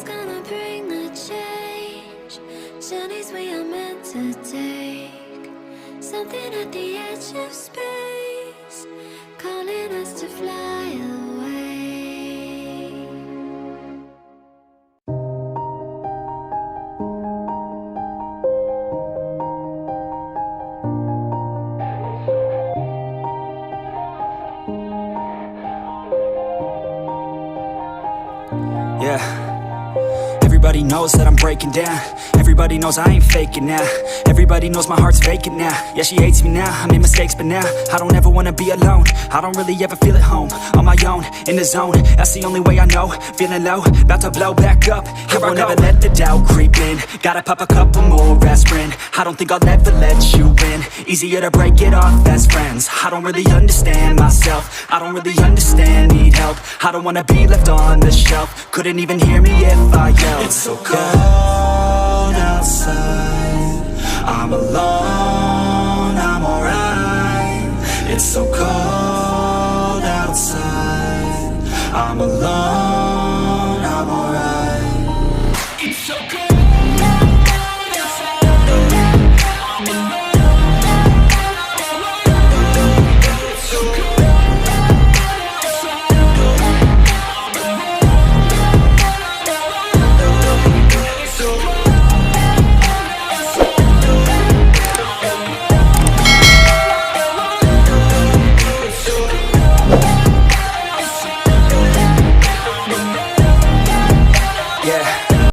gonna bring the change? Journeys we are meant to take. Something at the edge of space, calling us to fly away. Yeah. Everybody knows that I'm breaking down. Everybody knows I ain't faking now. Everybody knows my heart's vacant now. Yeah, she hates me now, I made mistakes but now I don't ever wanna be alone. I don't really ever feel at home. On my own, in the zone, that's the only way I know. Feeling low, about to blow back up. Here I won't ever let the doubt creep in. Gotta pop a couple more aspirin. I don't think I'll ever let you in. Easier to break it off best friends. I don't really understand myself. I don't really understand, need help. I don't wanna be left on the shelf. Couldn't even hear me if I yelled. It's so cold outside, I'm alone, I'm alright. It's so cold outside, I'm alone.